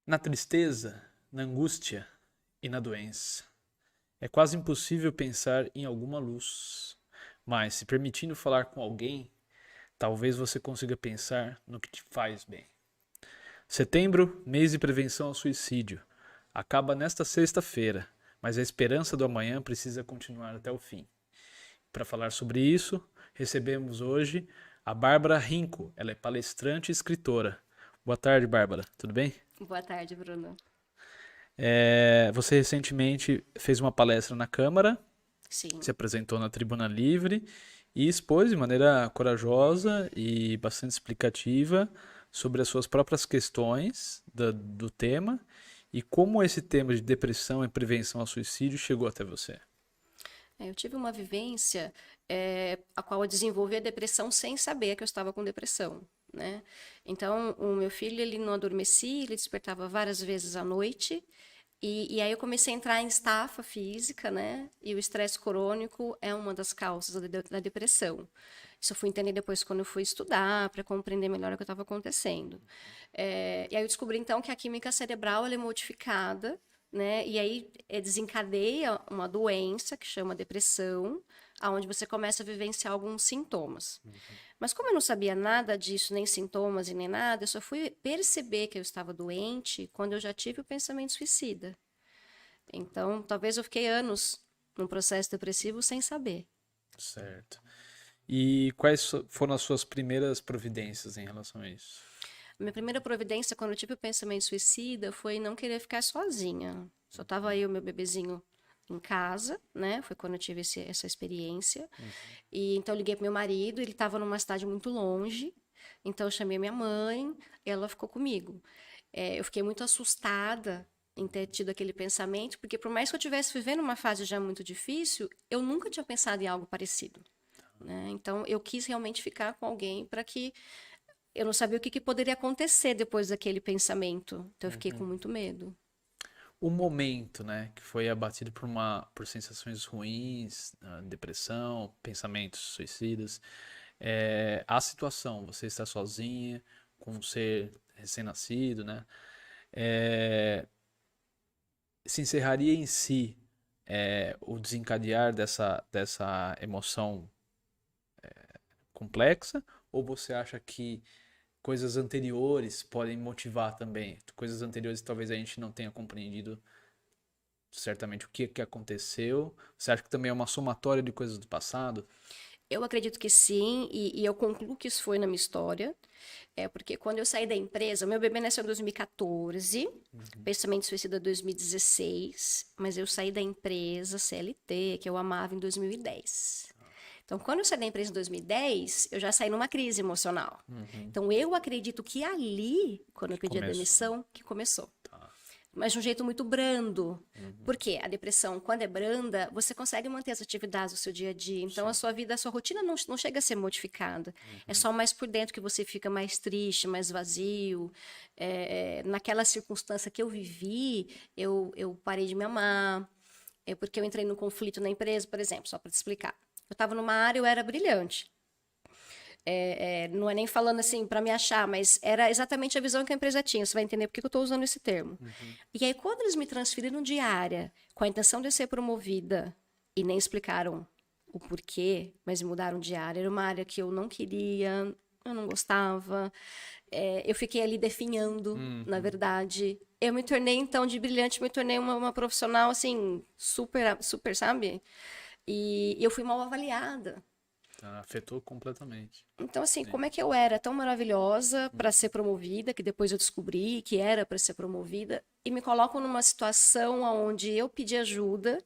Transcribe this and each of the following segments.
Na tristeza, na angústia e na doença. É quase impossível pensar em alguma luz, mas se permitindo falar com alguém, talvez você consiga pensar no que te faz bem. Setembro, mês de prevenção ao suicídio. Acaba nesta sexta-feira, mas a esperança do amanhã precisa continuar até o fim. Para falar sobre isso, recebemos hoje a Bárbara Rinco. Ela é palestrante e escritora. Boa tarde, Bárbara. Tudo bem? Boa tarde, Bruno. Você recentemente fez uma palestra na Câmara, se Sim, apresentou na Tribuna Livre e expôs de maneira corajosa e bastante explicativa sobre as suas próprias questões do tema e como esse tema de depressão e prevenção ao suicídio chegou até você. eu tive uma vivência a qual eu desenvolvi a depressão sem saber que eu estava com depressão, né? Então, o meu filho, ele não adormecia, ele despertava várias vezes à noite, e aí eu comecei a entrar em estafa física, né? E o estresse crônico é uma das causas da depressão. Isso eu fui entender depois quando eu fui estudar, para compreender melhor o que estava acontecendo. E aí eu descobri, então, que a química cerebral ela é modificada, né? E aí desencadeia uma doença que chama depressão, aonde você começa a vivenciar alguns sintomas. Mas como eu não sabia nada disso, nem sintomas e nem nada, eu só fui perceber que eu estava doente quando eu já tive o pensamento suicida. Então, talvez eu fiquei anos num processo depressivo sem saber. Certo. E quais foram as suas primeiras providências em relação a isso? A minha primeira providência quando eu tive o pensamento suicida foi não querer ficar sozinha. Só tava eu, meu bebezinho, em casa, né? Foi quando eu tive essa experiência. E então eu liguei pro meu marido, ele estava numa cidade muito longe. Então eu chamei minha mãe, ela ficou comigo. Eu fiquei muito assustada em ter tido aquele pensamento, porque por mais que eu estivesse vivendo uma fase já muito difícil, eu nunca tinha pensado em algo parecido, né? Então eu quis realmente ficar com alguém para que eu não sabia o que poderia acontecer depois daquele pensamento. Então eu fiquei com Uhum. muito medo. O momento, né, que foi abatido por sensações ruins, depressão, pensamentos suicidas, a situação, você está sozinha, com um ser recém-nascido, né, é, se encerraria em si o desencadear dessa emoção complexa, ou você acha que coisas anteriores podem motivar também? Coisas anteriores que talvez a gente não tenha compreendido certamente o que aconteceu. Você acha que também é uma somatória de coisas do passado? Eu acredito que sim, e eu concluo que isso foi na minha história. Porque quando eu saí da empresa, meu bebê nasceu em 2014, Uhum. pensamento suicida 2016, mas eu saí da empresa CLT, que eu amava, em 2010. Então, quando eu saí da empresa em 2010, eu já saí numa crise emocional. Uhum. Então, eu acredito que ali, quando eu Que pedi a começou. demissão, que começou. Tá. Mas de um jeito muito brando. Uhum. Porque a depressão, quando é branda, você consegue manter as atividades do seu dia a dia. Então, a Sim. sua vida, a sua rotina não chega a ser modificada. É Uhum. só mais por dentro que você fica mais triste, mais vazio. Naquela circunstância que eu vivi, eu parei de me amar. Porque eu entrei num conflito na empresa, por exemplo, só para te explicar. Eu estava numa área, eu era brilhante. Não é nem falando assim para me achar, mas era exatamente a visão que a empresa tinha. Você vai entender por que eu estou usando esse termo. Uhum. E aí, quando eles me transferiram de área com a intenção de eu ser promovida e nem explicaram o porquê, mas me mudaram de área, era uma área que eu não queria, eu não gostava, eu fiquei ali definhando, na Uhum. verdade. Eu me tornei, então, de brilhante, me tornei uma profissional, assim, super, super, sabe? E eu fui mal avaliada. Tá, afetou completamente. Então, assim, Sim. como é que eu era tão maravilhosa para Uhum. ser promovida, que depois eu descobri que era para ser promovida, e me colocam numa situação onde eu pedi ajuda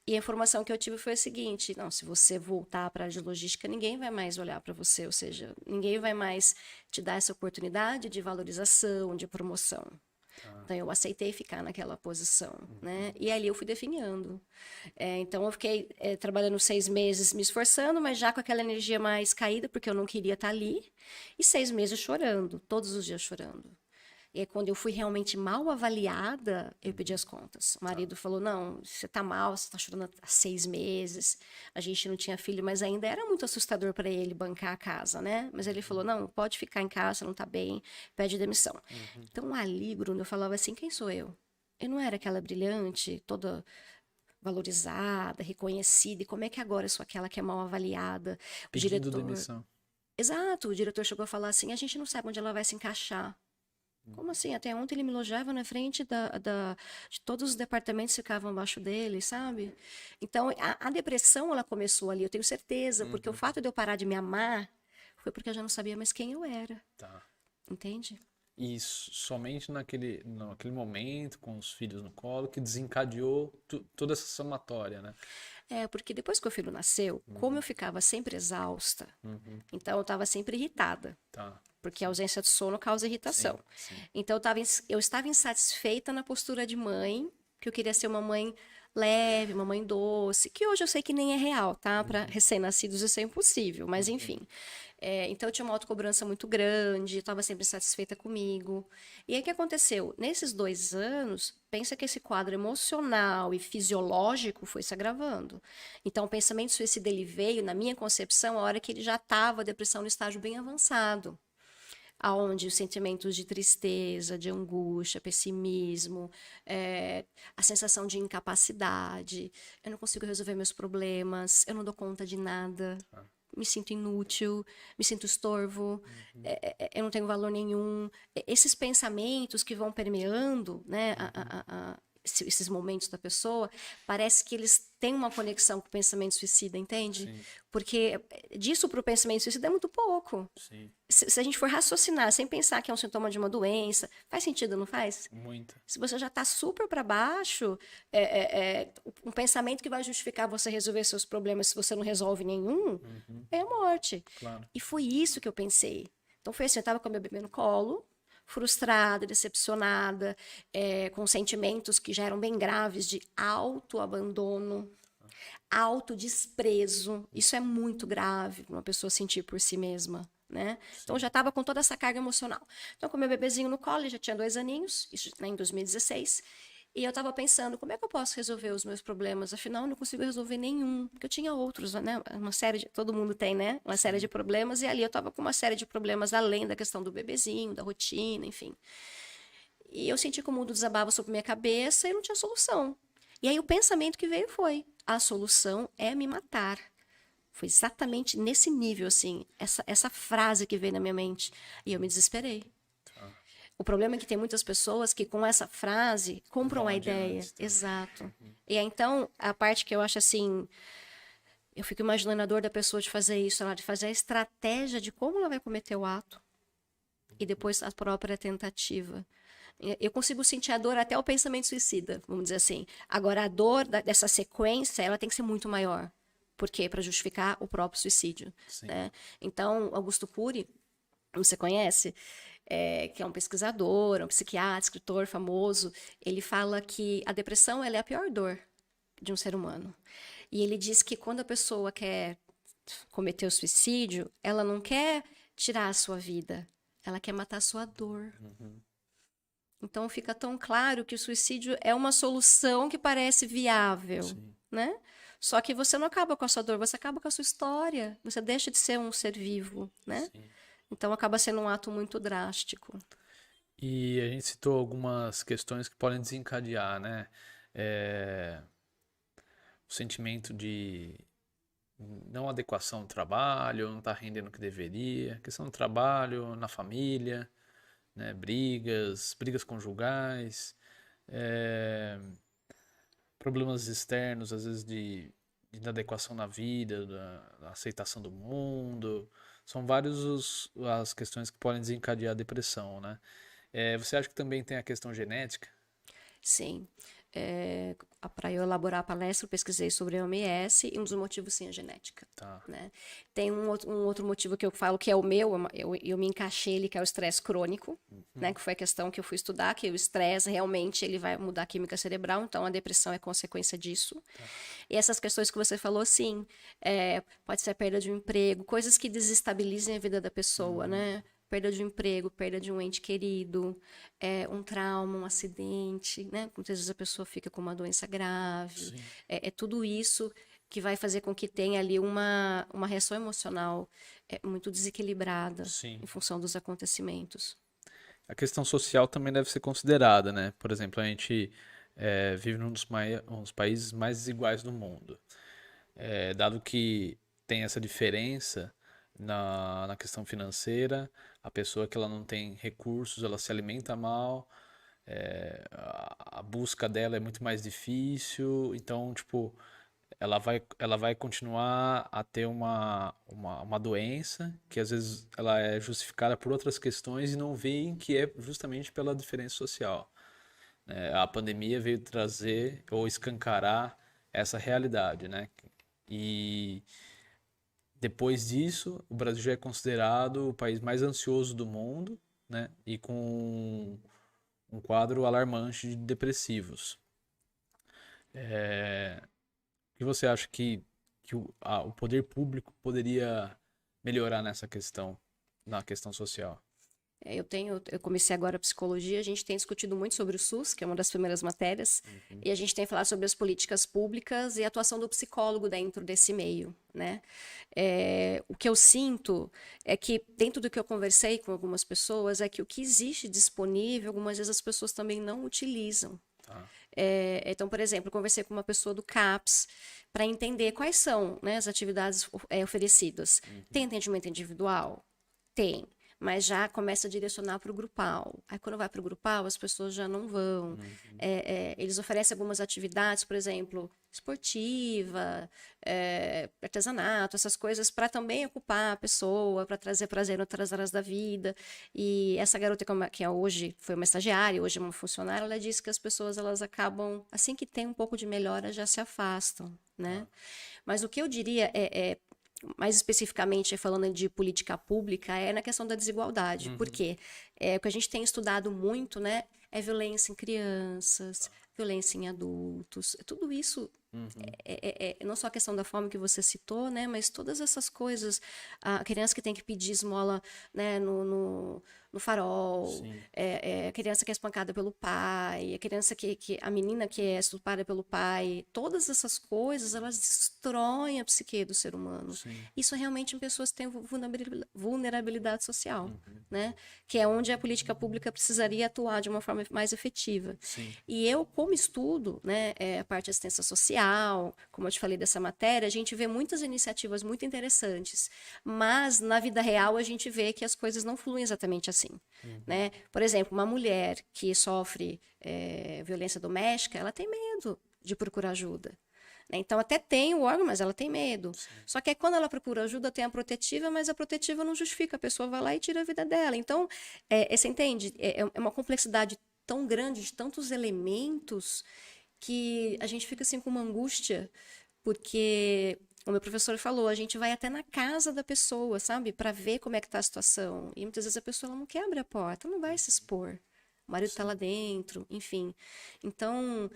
e a informação que eu tive foi a seguinte: não, se você voltar para a área de logística, ninguém vai mais olhar para você, ou seja, ninguém vai mais te dar essa oportunidade de valorização, de promoção. Tá. Então eu aceitei ficar naquela posição, né? Uhum. E ali eu fui definhando. Então eu fiquei trabalhando 6 meses me esforçando, mas já com aquela energia mais caída, porque eu não queria estar ali. E 6 meses chorando, todos os dias chorando. E aí, quando eu fui realmente mal avaliada, eu pedi as contas. O marido falou, não, você tá mal, você tá chorando há 6 meses. A gente não tinha filho, mas ainda era muito assustador para ele bancar a casa, né? Mas ele falou, não, pode ficar em casa, não tá bem, pede demissão. Então, ali, Bruno, eu falava assim, quem sou eu? Eu não era aquela brilhante, toda valorizada, reconhecida. E como é que agora eu sou aquela que é mal avaliada? O Pedindo diretor... demissão. Exato, o diretor chegou a falar assim, a gente não sabe onde ela vai se encaixar. Como assim? Até ontem ele me elogiava na frente de todos os departamentos que ficavam abaixo dele, sabe? Então, a depressão, ela começou ali, eu tenho certeza, porque o fato de eu parar de me amar foi porque eu já não sabia mais quem eu era, Tá. entende? E somente naquele momento, com os filhos no colo, que desencadeou toda essa somatória, né? É, porque depois que o filho nasceu, como eu ficava sempre exausta, então eu estava sempre irritada, Tá. porque a ausência de sono causa irritação. Sim. Então eu estava insatisfeita na postura de mãe, que eu queria ser uma mãe leve, uma mãe doce, que hoje eu sei que nem é real, tá? Para recém-nascidos isso é impossível, mas enfim. Então eu tinha uma autocobrança muito grande, eu estava sempre insatisfeita comigo. E aí o que aconteceu? Nesses 2 anos, pensa que esse quadro emocional e fisiológico foi se agravando. Então o pensamento suicida ele veio, na minha concepção, a hora que ele já estava a depressão no estágio bem avançado, aonde os sentimentos de tristeza, de angústia, pessimismo, a sensação de incapacidade, eu não consigo resolver meus problemas, eu não dou conta de nada, me sinto inútil, me sinto estorvo, eu não tenho valor nenhum. Esses pensamentos que vão permeando, né, esses momentos da pessoa, parece que eles têm uma conexão com o pensamento suicida, entende? Sim. Porque disso para o pensamento suicida é muito pouco. Sim. Se a gente for raciocinar sem pensar que é um sintoma de uma doença, faz sentido, não faz? Muito. Se você já está super para baixo, um pensamento que vai justificar você resolver seus problemas se você não resolve nenhum, é a morte. Claro. E foi isso que eu pensei. Então foi assim, eu estava com a minha bebê no colo, frustrada, decepcionada, com sentimentos que já eram bem graves de autoabandono, autodesprezo. Isso é muito grave para uma pessoa sentir por si mesma, né? Então, eu já estava com toda essa carga emocional. Então, com meu bebezinho no colo, ele já tinha 2 aninhos, isso né, em 2016, e eu estava pensando, como é que eu posso resolver os meus problemas? Afinal, eu não consigo resolver nenhum, porque eu tinha outros, né? Uma série de, todo mundo tem, né? Uma série de problemas, e ali eu estava com uma série de problemas além da questão do bebezinho, da rotina, enfim. E eu senti que o mundo desabava sobre minha cabeça e não tinha solução. E aí o pensamento que veio foi, a solução é me matar. Foi exatamente nesse nível, assim, essa frase que veio na minha mente. E eu me desesperei. O problema é que tem muitas pessoas que com essa frase compram Vão a adiante, ideia. tá? Exato. E aí, então, a parte que eu acho assim, eu fico imaginando a dor da pessoa de fazer isso, de fazer a estratégia de como ela vai cometer o ato e depois a própria tentativa. Eu consigo sentir a dor até o pensamento suicida, vamos dizer assim. Agora, a dor dessa sequência, ela tem que ser muito maior. Por quê? Para justificar o próprio suicídio. Né? Então, Augusto Cury, você conhece? Que é um pesquisador, um psiquiatra, escritor famoso, ele fala que a depressão ela é a pior dor de um ser humano. E ele diz que quando a pessoa quer cometer o suicídio, ela não quer tirar a sua vida, ela quer matar a sua dor. Então fica tão claro que o suicídio é uma solução que parece viável, né? Só que você não acaba com a sua dor, você acaba com a sua história, você deixa de ser um ser vivo, né? Então acaba sendo um ato muito drástico. E a gente citou algumas questões que podem desencadear, né? O sentimento de não adequação ao trabalho, não estar rendendo o que deveria, questão do trabalho, na família, né? Brigas conjugais, problemas externos, às vezes de inadequação na vida, da aceitação do mundo. São várias as questões que podem desencadear a depressão, né? Você acha que também tem a questão genética? Sim. Para eu elaborar a palestra, eu pesquisei sobre a OMS e um dos motivos, sim, é a genética. Tá. Né? Tem um outro motivo que eu falo que é o meu, eu me encaixei ele, que é o estresse crônico, né? Que foi a questão que eu fui estudar, que o estresse realmente ele vai mudar a química cerebral, então a depressão é consequência disso. Tá. E essas questões que você falou, sim, pode ser a perda de um emprego, coisas que desestabilizem a vida da pessoa, né? perda de um emprego, perda de um ente querido, um trauma, um acidente, né? Muitas vezes a pessoa fica com uma doença grave. Sim, É tudo isso que vai fazer com que tenha ali uma reação emocional muito desequilibrada sim. em função dos acontecimentos. A questão social também deve ser considerada, né? Por exemplo, a gente vive um dos países mais desiguais do mundo. Dado que tem essa diferença na questão financeira, a pessoa que ela não tem recursos, ela se alimenta mal, a busca dela é muito mais difícil, então, tipo, ela vai continuar a ter uma doença que às vezes ela é justificada por outras questões e não veem que é justamente pela diferença social. A pandemia veio trazer ou escancarar essa realidade, né? E depois disso, o Brasil já é considerado o país mais ansioso do mundo, né? E com um quadro alarmante de depressivos. O que você acha que o poder público poderia melhorar nessa questão, na questão social? Eu comecei agora a psicologia, a gente tem discutido muito sobre o SUS, que é uma das primeiras matérias, e a gente tem falado sobre as políticas públicas e a atuação do psicólogo dentro desse meio, né? O que eu sinto é que, dentro do que eu conversei com algumas pessoas, é que o que existe disponível, algumas vezes as pessoas também não utilizam. Tá. Então, por exemplo, eu conversei com uma pessoa do CAPS para entender quais são, né, as atividades oferecidas. Tem atendimento individual? Tem. Mas já começa a direcionar para o grupal. Aí, quando vai para o grupal, as pessoas já não vão. Eles oferecem algumas atividades, por exemplo, esportiva, artesanato, essas coisas, para também ocupar a pessoa, para trazer prazer em outras áreas da vida. E essa garota que hoje foi uma estagiária, hoje é uma funcionária, ela disse que as pessoas elas acabam, assim que tem um pouco de melhora, já se afastam, né? Mas o que eu diria mais especificamente falando de política pública, é na questão da desigualdade. Por quê? O que a gente tem estudado muito, né, é violência em crianças, violência em adultos. Tudo isso não só a questão da fome que você citou, né, mas todas essas coisas. A criança que tem que pedir esmola, né, no farol, a criança que é espancada pelo pai, a criança a menina que é estuprada pelo pai, todas essas coisas, elas destroem a psique do ser humano. Sim. Isso realmente em pessoas que têm vulnerabilidade social, né? Que é onde a política pública precisaria atuar de uma forma mais efetiva. Sim. E eu, como estudo, né, a parte de assistência social, como eu te falei dessa matéria, a gente vê muitas iniciativas muito interessantes, mas na vida real a gente vê que as coisas não fluem exatamente assim. Né? Por exemplo, uma mulher que sofre violência doméstica, ela tem medo de procurar ajuda. Né? Então, até tem o órgão, mas ela tem medo. Sim. Só que aí, quando ela procura ajuda, tem a protetiva, mas a protetiva não justifica. A pessoa vai lá e tira a vida dela. Então, você entende? É uma complexidade tão grande, de tantos elementos, que a gente fica assim com uma angústia, porque o meu professor falou, a gente vai até na casa da pessoa, sabe? Para ver como é que tá a situação. E muitas vezes a pessoa ela não quer abrir a porta, não vai se expor. O marido está lá dentro, enfim. Então,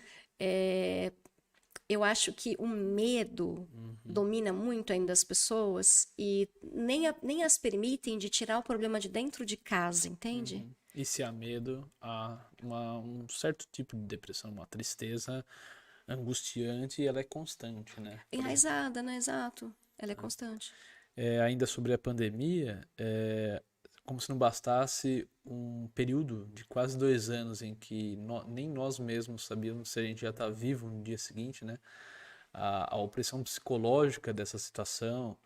eu acho que o medo domina muito ainda as pessoas e nem as permitem de tirar o problema de dentro de casa, entende? E se há medo, há um certo tipo de depressão, uma tristeza angustiante e ela é constante, né? Enraizada, né? Exato. Ela é constante. Ainda sobre a pandemia, como se não bastasse um período de quase 2 anos em que nem nós mesmos sabíamos se a gente já está vivo no dia seguinte, né? A opressão psicológica dessa situação,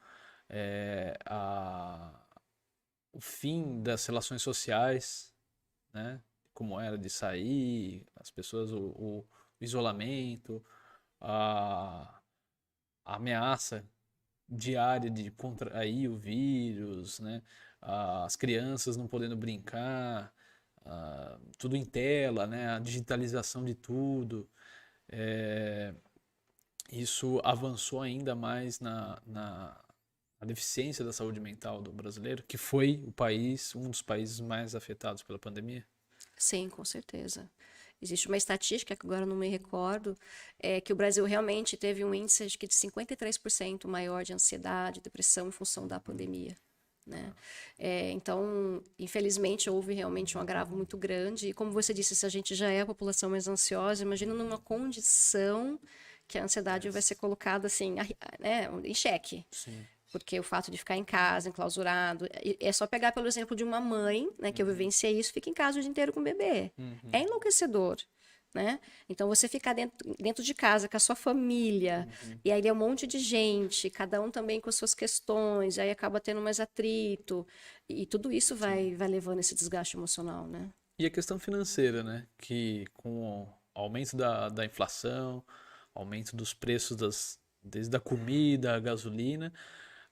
o fim das relações sociais, né? Como era de sair, as pessoas, o isolamento, a ameaça diária de contrair o vírus, né? As crianças não podendo brincar, tudo em tela, né? A digitalização de tudo. Isso avançou ainda mais na deficiência da saúde mental do brasileiro, que foi um dos países mais afetados pela pandemia. Sim, com certeza. Existe uma estatística, que agora não me recordo, que o Brasil realmente teve um índice acho que de 53% maior de ansiedade, depressão em função da pandemia. né? Então, infelizmente, houve realmente um agravo muito grande. E como você disse, se a gente já é a população mais ansiosa, imagina numa condição que a ansiedade vai ser colocada assim, né, em xeque. Sim. Porque o fato de ficar em casa, enclausurado, é só pegar pelo exemplo de uma mãe, né, que eu vivenciei isso, fica em casa o dia inteiro com o bebê. É enlouquecedor, né? Então você ficar dentro de casa com a sua família, e aí é um monte de gente, cada um também com as suas questões, aí acaba tendo mais atrito, e tudo isso vai levando esse desgaste emocional, né? E a questão financeira, né? Que com o aumento da inflação, aumento dos preços desde a comida, a gasolina,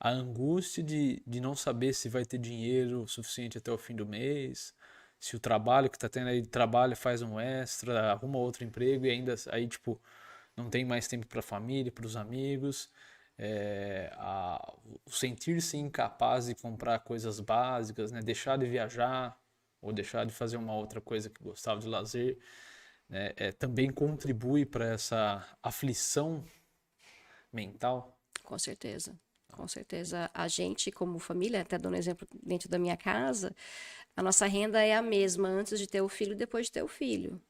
a angústia de não saber se vai ter dinheiro suficiente até o fim do mês, se o trabalho que está tendo aí de trabalho faz um extra, arruma outro emprego e ainda aí, tipo, não tem mais tempo para a família, para os amigos. O sentir-se incapaz de comprar coisas básicas, né? Deixar de viajar ou deixar de fazer uma outra coisa que gostava de lazer, né? Também contribui para essa aflição mental. Com certeza. Com certeza, a gente, como família, até dando um exemplo dentro da minha casa, a nossa renda é a mesma antes de ter o filho e depois de ter o filho.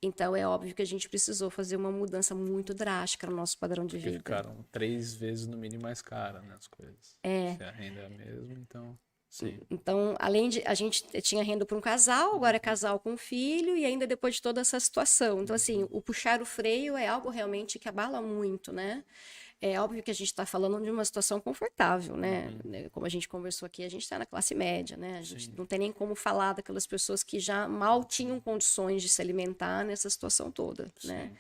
Então, é óbvio que a gente precisou fazer uma mudança muito drástica no nosso padrão de Porque vida. ficaram 3 vezes no mínimo mais caras, né, as coisas. Se a renda é a mesma, então, sim. Então, além de a gente tinha renda para um casal, agora é casal com filho e ainda depois de toda essa situação. Então, assim, o puxar o freio é algo realmente que abala muito, né? É óbvio que a gente está falando de uma situação confortável, né? Como a gente conversou aqui, a gente está na classe média, né? A gente não tem nem como falar daquelas pessoas que já mal tinham condições de se alimentar nessa situação toda, né?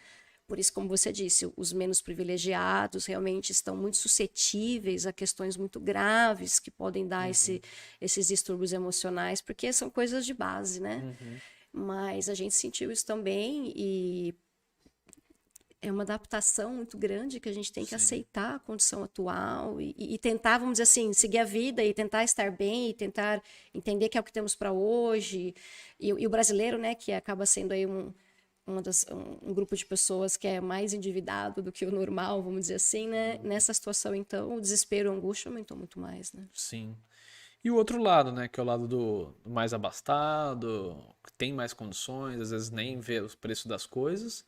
Por isso, como você disse, os menos privilegiados realmente estão muito suscetíveis a questões muito graves que podem dar esses distúrbios emocionais, porque são coisas de base, né? Mas a gente sentiu isso também e é uma adaptação muito grande que a gente tem que aceitar a condição atual e tentar, vamos dizer assim, seguir a vida e tentar estar bem e tentar entender que é o que temos para hoje. E o brasileiro, né, que acaba sendo aí um grupo de pessoas que é mais endividado do que o normal, vamos dizer assim, né? Nessa situação, então, o desespero, a angústia aumentou muito mais, né? Sim. E o outro lado, né, que é o lado do mais abastado, que tem mais condições, às vezes nem vê os preços das coisas,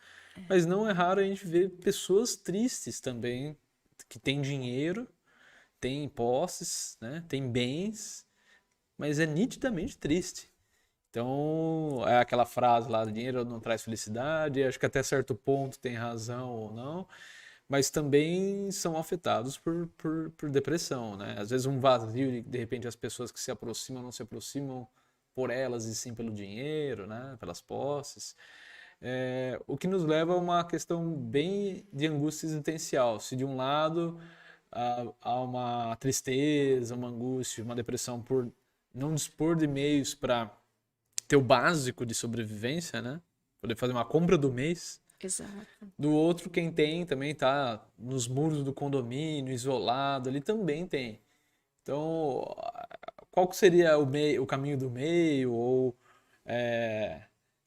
mas não é raro a gente ver pessoas tristes também, que têm dinheiro, têm posses, né, têm bens, mas é nitidamente triste. Então, é aquela frase lá, dinheiro não traz felicidade, acho que até certo ponto tem razão ou não, mas também são afetados por depressão, né? Às vezes um vazio, de repente as pessoas que se aproximam não se aproximam por elas e sim pelo dinheiro, né? Pelas posses. O que nos leva a uma questão bem de angústia existencial. Se de um lado há uma tristeza, uma angústia, uma depressão por não dispor de meios para ter o básico de sobrevivência, né? Poder fazer uma compra do mês. Exato. Do outro, quem tem também tá nos muros do condomínio, isolado, ali também tem. Então, qual que seria o caminho do meio? Ou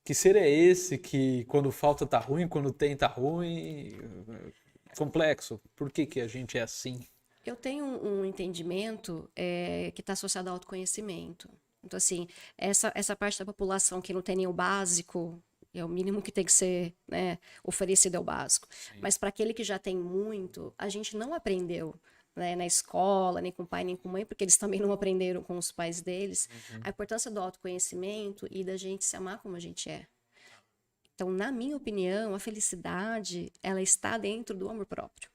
que ser é esse que quando falta tá ruim, quando tem tá ruim? Complexo. Por que que a gente é assim? Eu tenho um entendimento que está associado ao autoconhecimento. Então, assim, essa parte da população que não tem nem o básico, é o mínimo que tem que ser, né, oferecido é o básico. Mas para aquele que já tem muito, a gente não aprendeu, né, na escola, nem com o pai, nem com a mãe, porque eles também não aprenderam com os pais deles, a importância do autoconhecimento e da gente se amar como a gente é. Então, na minha opinião, a felicidade, ela está dentro do amor próprio.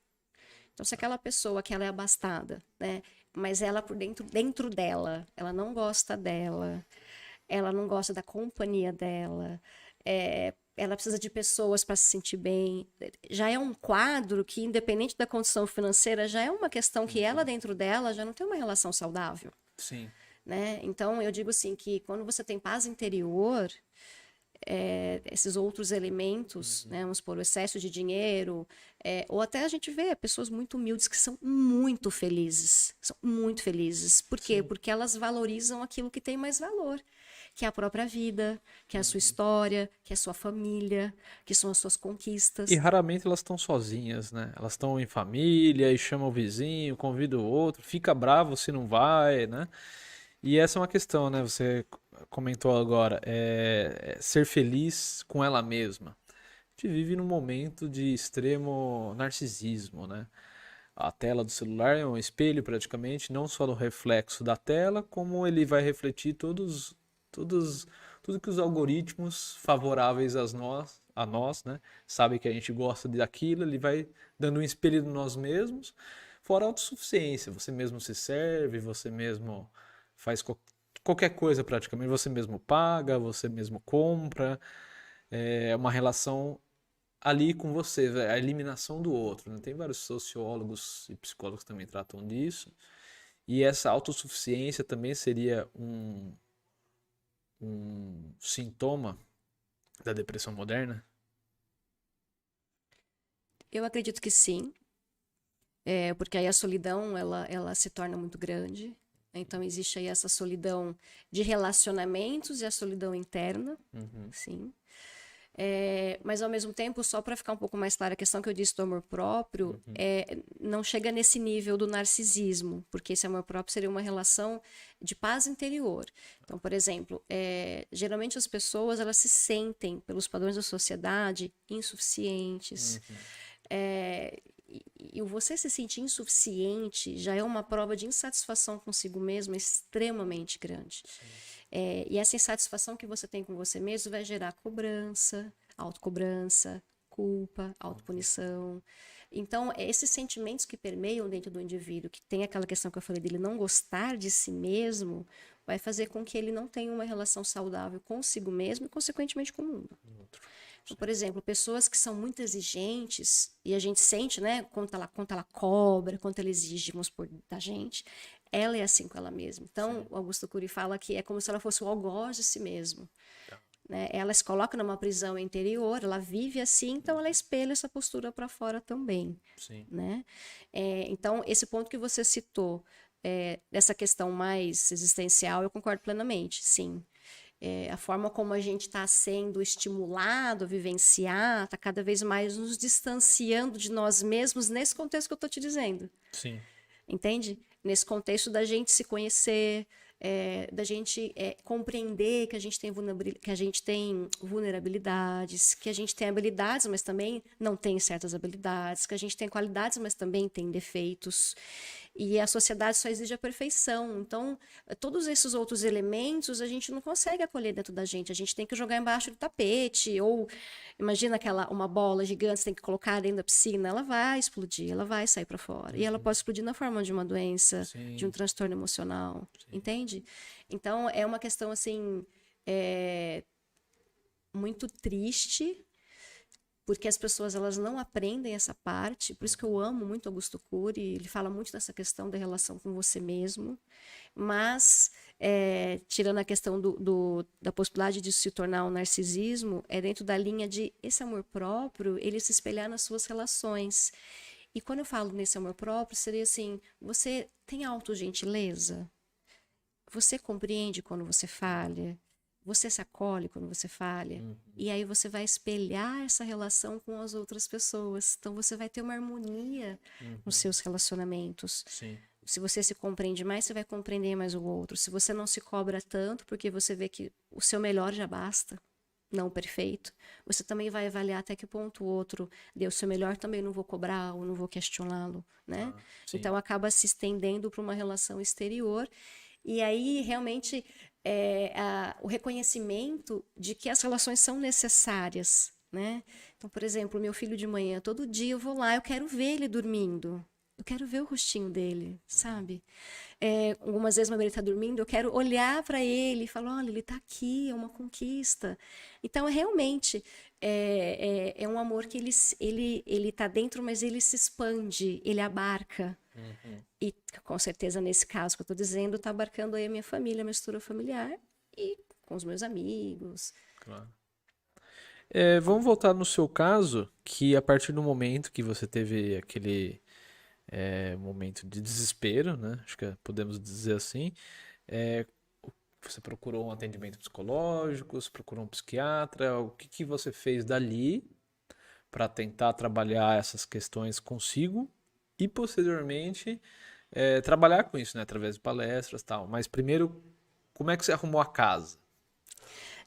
Então, se aquela pessoa que ela é abastada, né, mas ela por dentro dela, ela não gosta dela, ela não gosta da companhia dela, ela precisa de pessoas para se sentir bem. Já é um quadro que, independente da condição financeira, já é uma questão que ela dentro dela já não tem uma relação saudável. Sim. Né? Então, eu digo assim que quando você tem paz interior, esses outros elementos, né, vamos supor, o excesso de dinheiro, ou até a gente vê pessoas muito humildes que são muito felizes. São muito felizes. Por quê? Porque elas valorizam aquilo que tem mais valor. que é a própria vida, que é a sua história, que é a sua família, que são as suas E conquistas. raramente elas estão sozinhas, né? Elas estão em família e chamam o vizinho, convida o outro, fica bravo se não vai, né? E essa é uma questão, né? Você comentou agora, é ser feliz com ela mesma. A gente vive num momento de extremo narcisismo, né? A tela do celular é um espelho praticamente, não só do reflexo da tela, como ele vai refletir todos, tudo que os algoritmos favoráveis a nós, né? Sabe que a gente gosta daquilo, ele vai dando um espelho de nós mesmos, fora a autossuficiência. Você mesmo se serve, você mesmo faz qualquer coisa praticamente, você mesmo paga, você mesmo compra. É uma relação ali com você, a eliminação do outro, né? Tem vários sociólogos e psicólogos que também tratam disso. E essa autossuficiência também seria um sintoma da depressão moderna? Eu acredito que sim, porque aí a solidão ela se torna muito grande. Então existe aí essa solidão de relacionamentos e a solidão interna, Uhum, sim. Mas ao mesmo tempo, só para ficar um pouco mais clara a questão que eu disse do amor próprio, uhum, não chega nesse nível do narcisismo, porque esse amor próprio seria uma relação de paz interior. Então, por exemplo, geralmente as pessoas elas se sentem, pelos padrões da sociedade, insuficientes. uhum. E você se sentir insuficiente já é uma prova de insatisfação consigo mesmo extremamente grande. E essa insatisfação que você tem com você mesmo vai gerar cobrança, autocobrança, culpa, autopunição. Então, esses sentimentos que permeiam dentro do indivíduo, que tem aquela questão que eu falei dele não gostar de si mesmo, vai fazer com que ele não tenha uma relação saudável consigo mesmo e, consequentemente, com o mundo. Outro. Então, por exemplo, pessoas que são muito exigentes, e a gente sente, né, quanto ela cobra, quanto ela exige, vamos supor, da gente, ela é assim com ela mesma. Então, Sim. o Augusto Cury fala que é como se ela fosse o algoz de si mesma. Tá. Né? Ela se coloca numa prisão interior, ela vive assim, então ela espelha essa postura para fora também. Sim. Né? Então, esse ponto que você citou, dessa questão mais existencial, eu concordo plenamente, sim. A forma como a gente está sendo estimulado a vivenciar está cada vez mais nos distanciando de nós mesmos nesse contexto que eu estou te dizendo. Sim. Entende? Nesse contexto da gente se conhecer, da gente compreender que a gente tem vulnerabilidades, que a gente tem habilidades, mas também não tem certas habilidades, que a gente tem qualidades, mas também tem defeitos. E a sociedade só exige a perfeição. Então, todos esses outros elementos a gente não consegue acolher dentro da gente. A gente tem que jogar embaixo do tapete. Ou imagina uma bola gigante, você tem que colocar dentro da piscina, ela vai explodir, ela vai sair para fora. E ela pode explodir na forma de uma doença, de um Sim. transtorno emocional. Sim. Entende? Então, é uma questão assim. Muito triste, porque as pessoas elas não aprendem essa parte. Por isso que eu amo muito Augusto Cury, ele fala muito dessa questão da relação com você mesmo, mas tirando a questão da possibilidade de se tornar um narcisismo, é dentro da linha de esse amor próprio, ele se espelhar nas suas relações. E quando eu falo nesse amor próprio, seria assim, você tem autogentileza? Você compreende quando você falha? Você se acolhe quando você falha? Uhum. E aí você vai espelhar essa relação com as outras pessoas. Então você vai ter uma harmonia nos seus relacionamentos. Sim. Se você se compreende mais, você vai compreender mais o outro. Se você não se cobra tanto, porque você vê que o seu melhor já basta, não o perfeito, você também vai avaliar até que ponto o outro deu o seu melhor, também não vou cobrar ou não vou questioná-lo, né? Sim. Então acaba se estendendo para uma relação exterior. E aí, realmente, o reconhecimento de que as relações são necessárias, né? Então, por exemplo, meu filho de manhã, todo dia eu vou lá, eu quero ver ele dormindo. Eu quero ver o rostinho dele, sabe? Algumas vezes meu marido está dormindo, eu quero olhar para ele e falar, olha, ele está aqui, é uma conquista. Então, realmente, é um amor que ele tá dentro, mas ele se expande, ele abarca. Uhum. E com certeza, nesse caso que eu estou dizendo, está abarcando aí a minha família, a minha estrutura familiar e com os meus amigos. Claro. Vamos voltar no seu caso, que a partir do momento que você teve aquele momento de desespero, né? Acho que podemos dizer assim, Você procurou um atendimento psicológico? Você procurou um psiquiatra? O que que você fez dali para tentar trabalhar essas questões consigo e posteriormente trabalhar com isso, né, através de palestras e tal. Mas primeiro, como é que você arrumou a casa?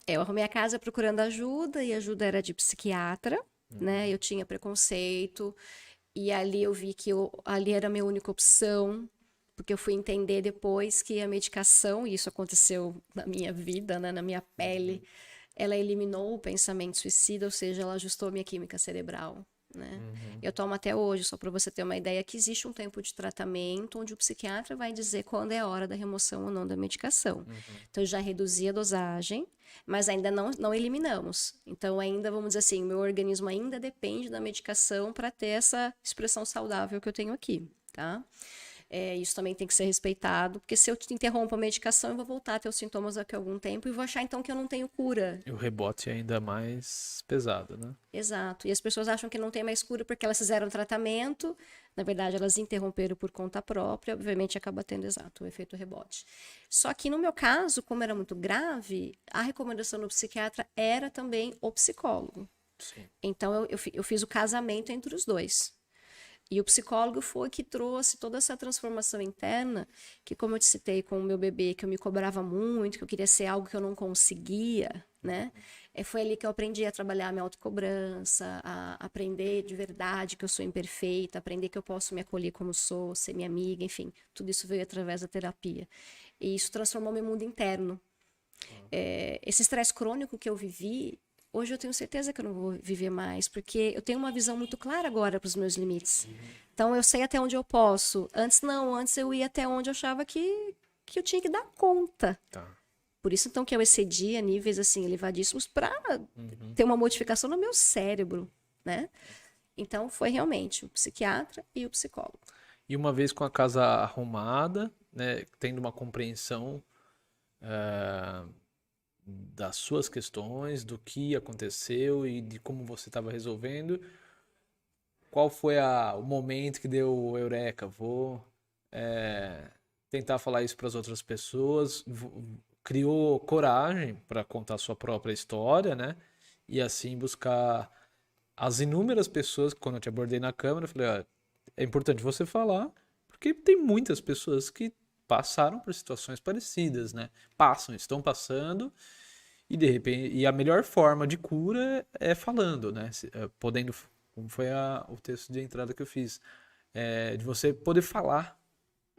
Eu arrumei a casa procurando ajuda, e a ajuda era de psiquiatra, né? Eu tinha preconceito, e ali eu vi que ali era a minha única opção, porque eu fui entender depois que a medicação, e isso aconteceu na minha vida, né, na minha pele, ela eliminou o pensamento suicida, ou seja, ela ajustou a minha química cerebral, né? Eu tomo até hoje, só para você ter uma ideia, que existe um tempo de tratamento onde o psiquiatra vai dizer quando é a hora da remoção ou não da medicação. Então, eu já reduzi a dosagem, mas ainda não eliminamos. Então, ainda, vamos dizer assim, meu organismo ainda depende da medicação para ter essa expressão saudável que eu tenho aqui, tá? Isso também tem que ser respeitado, porque se eu interrompo a medicação, eu vou voltar a ter os sintomas daqui a algum tempo e vou achar então que eu não tenho cura. E o rebote é ainda mais pesado, né? Exato. E as pessoas acham que não tem mais cura porque elas fizeram tratamento. Na verdade, elas interromperam por conta própria. Obviamente, acaba tendo, exato, o efeito rebote. Só que no meu caso, como era muito grave, a recomendação do psiquiatra era também o psicólogo. Sim. Então, eu fiz o casamento entre os dois. E o psicólogo foi que trouxe toda essa transformação interna, que, como eu te citei com o meu bebê, que eu me cobrava muito, que eu queria ser algo que eu não conseguia, né? Foi ali que eu aprendi a trabalhar a minha autocobrança, a aprender de verdade que eu sou imperfeita, aprender que eu posso me acolher como sou, ser minha amiga, enfim. Tudo isso veio através da terapia. E isso transformou meu mundo interno. Esse estresse crônico que eu vivi, hoje eu tenho certeza que eu não vou viver mais, porque eu tenho uma visão muito clara agora para os meus limites. Então eu sei até onde eu posso. Antes não, antes eu ia até onde eu achava que eu tinha que dar conta. Tá. Por isso então que eu excedi a níveis assim elevadíssimos para ter uma modificação no meu cérebro, né? Então foi realmente o psiquiatra e o psicólogo. E uma vez com a casa arrumada, né, tendo uma compreensão das suas questões, do que aconteceu e de como você estava resolvendo, qual foi o momento que deu o eureka? Vou tentar falar isso para as outras pessoas. Criou coragem para contar a sua própria história, né? E assim buscar as inúmeras pessoas que, quando eu te abordei na câmera, eu falei, é importante você falar, porque tem muitas pessoas que passaram por situações parecidas, né? Estão passando, e de repente, e a melhor forma de cura é falando, né? Podendo, como foi o texto de entrada que eu fiz, de você poder falar,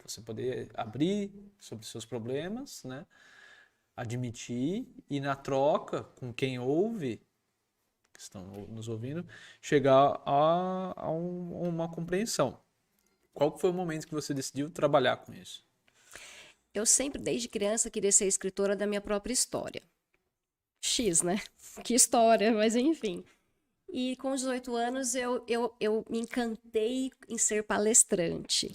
você poder abrir sobre seus problemas, né? Admitir e na troca com quem ouve, que estão nos ouvindo, chegar a uma compreensão. Qual foi o momento que você decidiu trabalhar com isso? Eu sempre, desde criança, queria ser escritora da minha própria história. X, né? Que história, mas enfim. E com 18 anos eu me encantei em ser palestrante.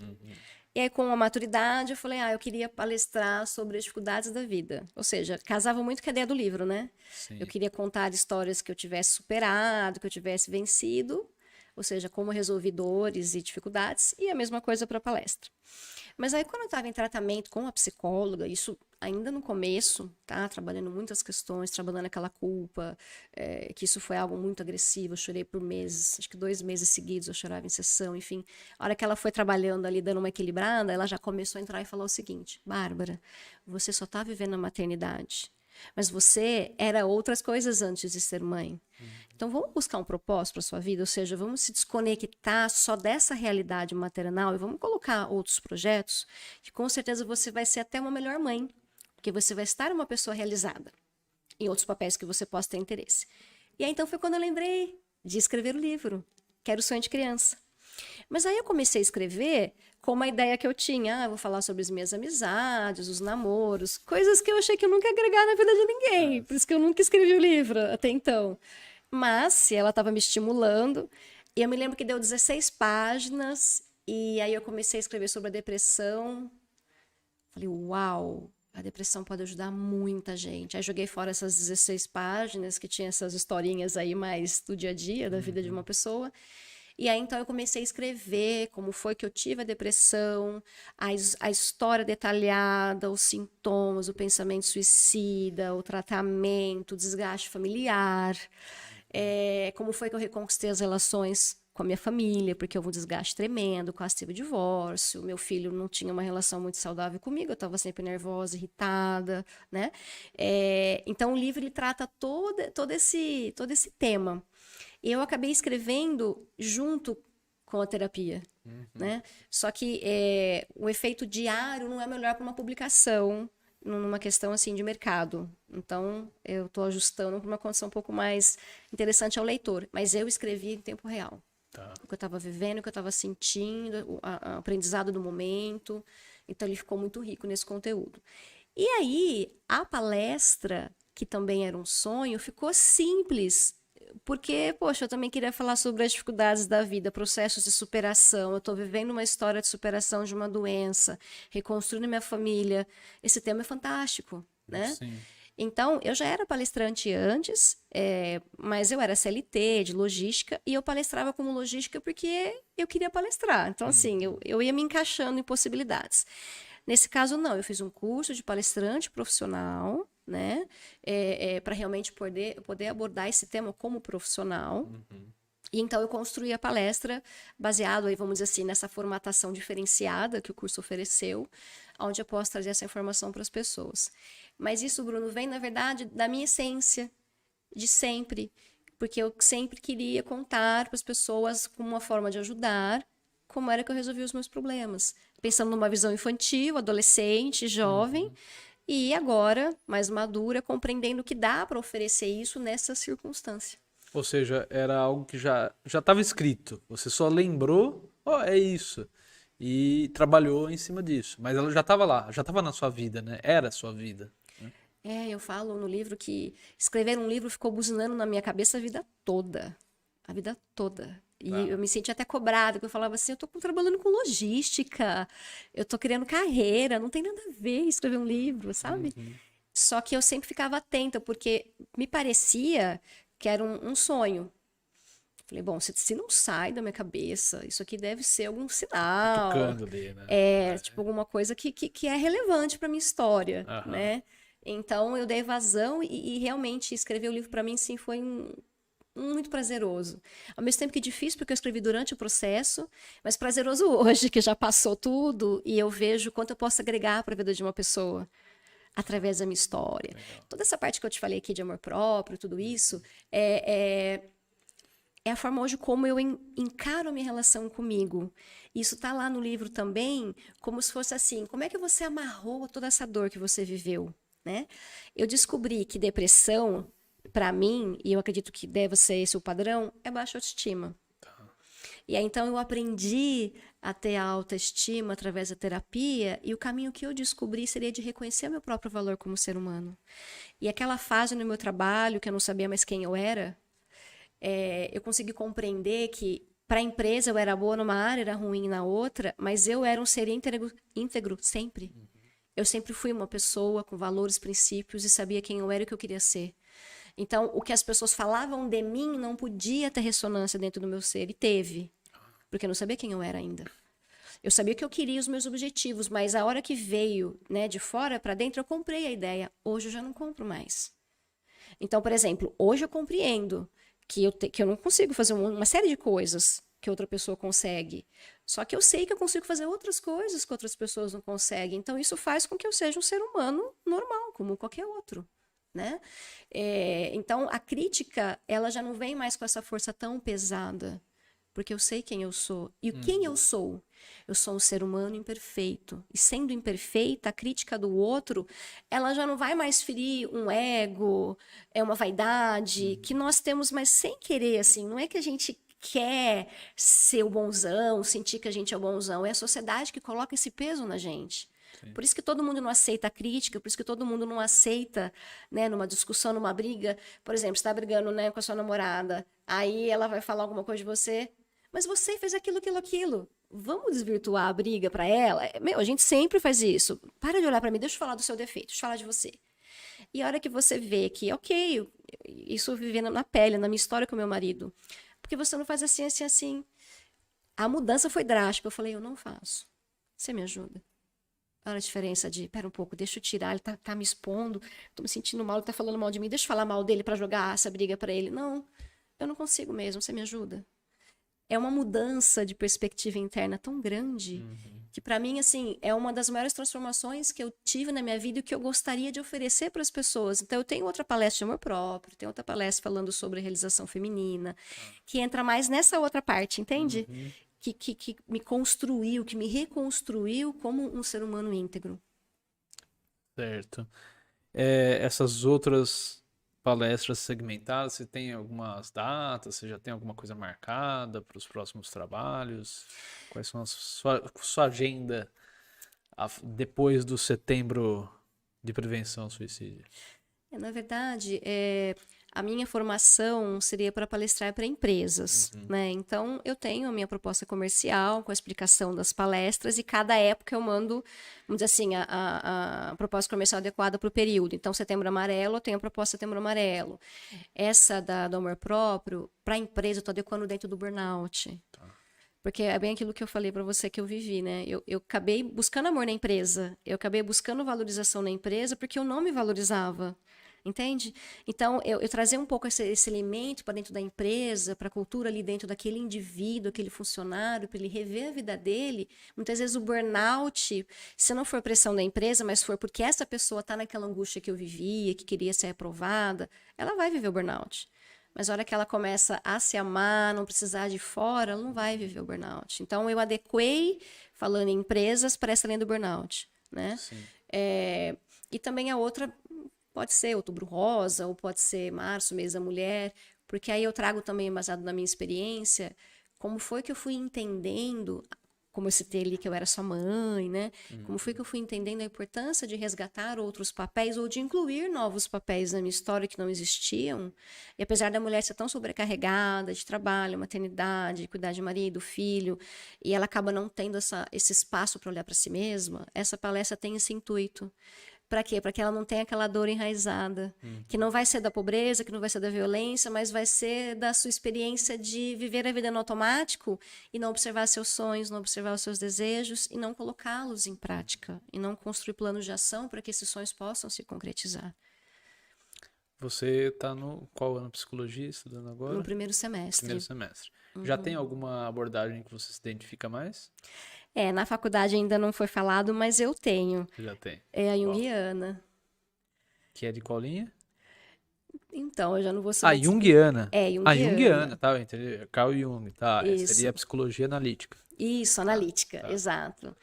E aí, com a maturidade, eu falei, eu queria palestrar sobre as dificuldades da vida. Ou seja, casava muito com a ideia do livro, né? Sim. Eu queria contar histórias que eu tivesse superado, que eu tivesse vencido. Ou seja, como eu resolvi dores e dificuldades. E a mesma coisa para a palestra. Mas aí, quando eu estava em tratamento com a psicóloga, isso ainda no começo, tá? Trabalhando muitas questões, trabalhando aquela culpa, que isso foi algo muito agressivo, eu chorei por meses, acho que 2 meses seguidos eu chorava em sessão, enfim. A hora que ela foi trabalhando ali, dando uma equilibrada, ela já começou a entrar e falar o seguinte, Bárbara, você só tá vivendo a maternidade, mas você era outras coisas antes de ser mãe. Então vamos buscar um propósito para sua vida, ou seja, vamos se desconectar só dessa realidade maternal e vamos colocar outros projetos que com certeza você vai ser até uma melhor mãe, porque você vai estar uma pessoa realizada em outros papéis que você possa ter interesse. E aí então foi quando eu lembrei de escrever o livro, que era o sonho de criança. Mas aí eu comecei a escrever com uma ideia que eu tinha, eu vou falar sobre as minhas amizades, os namoros, coisas que eu achei que eu nunca ia agregar na vida de ninguém, por isso que eu nunca escrevi o livro até então. Mas ela estava me estimulando, e eu me lembro que deu 16 páginas, e aí eu comecei a escrever sobre a depressão. Falei, uau, a depressão pode ajudar muita gente. Aí joguei fora essas 16 páginas, que tinha essas historinhas aí mais do dia a dia, da vida de uma pessoa. E aí, então, eu comecei a escrever como foi que eu tive a depressão, a história detalhada, os sintomas, o pensamento suicida, o tratamento, o desgaste familiar, como foi que eu reconquistei as relações com a minha família, porque houve um desgaste tremendo, quase teve divórcio, meu filho não tinha uma relação muito saudável comigo, eu estava sempre nervosa, irritada, né? Então, o livro ele trata todo esse tema. Eu acabei escrevendo junto com a terapia, né? Só que o efeito diário não é melhor para uma publicação, numa questão assim de mercado. Então, eu estou ajustando para uma condição um pouco mais interessante ao leitor. Mas eu escrevi em tempo real. Tá. O que eu estava vivendo, o que eu estava sentindo, o aprendizado do momento. Então, ele ficou muito rico nesse conteúdo. E aí, a palestra, que também era um sonho, ficou simples. Porque, poxa, eu também queria falar sobre as dificuldades da vida, processos de superação. Eu estou vivendo uma história de superação de uma doença, reconstruindo minha família. Esse tema é fantástico, né? Sim. Então, eu já era palestrante antes, mas eu era CLT, de logística, e eu palestrava como logística porque eu queria palestrar. Então, assim, eu ia me encaixando em possibilidades. Nesse caso, não, eu fiz um curso de palestrante profissional, né, para realmente poder abordar esse tema como profissional. E então eu construí a palestra baseado aí, vamos dizer assim, nessa formatação diferenciada que o curso ofereceu, onde eu posso trazer essa informação para as pessoas. Mas isso, Bruno, vem, na verdade, da minha essência, de sempre, porque eu sempre queria contar para as pessoas como uma forma de ajudar, como era que eu resolvia os meus problemas. Pensando numa visão infantil, adolescente, jovem, e agora, mais madura, compreendendo que dá para oferecer isso nessa circunstância. Ou seja, era algo que já estava escrito. Você só lembrou, ó, é isso. E trabalhou em cima disso. Mas ela já estava lá, já estava na sua vida, né? Era a sua vida. Eu falo no livro que escrever um livro ficou buzinando na minha cabeça a vida toda. A vida toda. E Ah, eu me sentia até cobrada, porque eu falava assim, eu tô trabalhando com logística, eu tô criando carreira, não tem nada a ver escrever um livro, sabe? Só que eu sempre ficava atenta, porque me parecia que era um sonho. Falei, bom, se não sai da minha cabeça, isso aqui deve ser algum sinal, tocando ali, né? tipo alguma coisa que é relevante para minha história, Aham. né? Então eu dei vazão e realmente escrever o livro para mim sim foi muito prazeroso. Ao mesmo tempo que difícil, porque eu escrevi durante o processo, mas prazeroso hoje, que já passou tudo e eu vejo quanto eu posso agregar para a vida de uma pessoa através da minha história. Legal. Toda essa parte que eu te falei aqui de amor próprio, tudo isso, é a forma hoje como eu encaro a minha relação comigo. Isso está lá no livro também, como se fosse assim, como é que você amarrou toda essa dor que você viveu, né? Eu descobri que depressão, para mim, e eu acredito que deve ser esse o padrão, é baixa autoestima. E aí, então, eu aprendi a ter a autoestima através da terapia, e o caminho que eu descobri seria de reconhecer meu próprio valor como ser humano. E aquela fase no meu trabalho, que eu não sabia mais quem eu era, eu consegui compreender que para a empresa eu era boa numa área, era ruim na outra, mas eu era um ser íntegro sempre. Eu sempre fui uma pessoa com valores, princípios e sabia quem eu era e o que eu queria ser. Então, o que as pessoas falavam de mim não podia ter ressonância dentro do meu ser, e teve, porque eu não sabia quem eu era ainda. Eu sabia que eu queria os meus objetivos, mas a hora que veio, né, de fora para dentro, eu comprei a ideia. Hoje eu já não compro mais. Então, por exemplo, hoje eu compreendo que eu não consigo fazer uma série de coisas que outra pessoa consegue. Só que eu sei que eu consigo fazer outras coisas que outras pessoas não conseguem. Então, isso faz com que eu seja um ser humano normal, como qualquer outro. Né? Então, a crítica, ela já não vem mais com essa força tão pesada, porque eu sei quem eu sou. E quem eu sou? Eu sou um ser humano imperfeito. E sendo imperfeita, a crítica do outro, ela já não vai mais ferir um ego, uma vaidade, que nós temos, mas sem querer, assim. Não é que a gente quer ser o bonzão, sentir que a gente é o bonzão. É a sociedade que coloca esse peso na gente. Sim. Por isso que todo mundo não aceita a crítica, por isso que todo mundo não aceita, né, numa discussão, numa briga. Por exemplo, você está brigando, né, com a sua namorada, aí ela vai falar alguma coisa de você, mas você fez aquilo, aquilo, aquilo. Vamos desvirtuar a briga para ela? Meu, a gente sempre faz isso. Para de olhar para mim, deixa eu falar do seu defeito, deixa eu falar de você. E a hora que você vê que, ok, isso vivendo na pele, na minha história com meu marido, porque você não faz assim, assim, assim. A mudança foi drástica. Eu falei, eu não faço. Você me ajuda? Olha a diferença de, pera um pouco, deixa eu tirar, ele tá me expondo, tô me sentindo mal, ele tá falando mal de mim, deixa eu falar mal dele pra jogar essa briga pra ele. Não, eu não consigo mesmo, você me ajuda? É uma mudança de perspectiva interna tão grande que pra mim, assim, é uma das maiores transformações que eu tive na minha vida e que eu gostaria de oferecer para as pessoas. Então, eu tenho outra palestra de amor próprio, tenho outra palestra falando sobre realização feminina, que entra mais nessa outra parte, entende? Que me construiu, que me reconstruiu como um ser humano íntegro. Certo. Essas outras palestras segmentadas, você tem algumas datas? Você já tem alguma coisa marcada para os próximos trabalhos? Quais são sua agenda depois do setembro de prevenção ao suicídio? Na verdade, a minha formação seria para palestrar para empresas, né? Então, eu tenho a minha proposta comercial com a explicação das palestras e cada época eu mando, vamos dizer assim, a proposta comercial adequada para o período. Então, Setembro Amarelo, eu tenho a proposta Setembro Amarelo. Essa do amor próprio, para a empresa, eu estou adequando dentro do burnout. Porque é bem aquilo que eu falei para você que eu vivi, né? Eu acabei buscando amor na empresa, eu acabei buscando valorização na empresa porque eu não me valorizava. Entende? Então, eu trazer um pouco esse elemento para dentro da empresa, para a cultura ali dentro daquele indivíduo, aquele funcionário, para ele rever a vida dele. Muitas vezes o burnout, se não for pressão da empresa, mas for porque essa pessoa está naquela angústia que eu vivia, que queria ser aprovada, ela vai viver o burnout. Mas a hora que ela começa a se amar, não precisar de fora, ela não vai viver o burnout. Então, eu adequei, falando em empresas, para essa linha do burnout, né? E também a outra pode ser Outubro Rosa, ou pode ser Março, Mês da Mulher, porque aí eu trago também, baseado na minha experiência, como foi que eu fui entendendo, como eu citei ali que eu era só mãe, né? Como foi que eu fui entendendo a importância de resgatar outros papéis ou de incluir novos papéis na minha história que não existiam. E apesar da mulher ser tão sobrecarregada de trabalho, maternidade, de cuidar de marido, filho, e ela acaba não tendo esse espaço para olhar para si mesma, essa palestra tem esse intuito. Para quê? Para que ela não tenha aquela dor enraizada, que não vai ser da pobreza, que não vai ser da violência, mas vai ser da sua experiência de viver a vida no automático e não observar seus sonhos, não observar os seus desejos e não colocá-los em prática, e não construir planos de ação para que esses sonhos possam se concretizar. Você está no qual ano de psicologia estudando agora? No primeiro semestre. Primeiro semestre. Já tem alguma abordagem que você se identifica mais? Na faculdade ainda não foi falado, mas eu tenho. Já tem. É a junguiana. Que é de qual linha? Então, eu já não vou saber. Junguiana. Junguiana. Junguiana, tá, entendi. Carl Jung, tá. Isso. Seria a psicologia analítica. Isso, analítica, exato.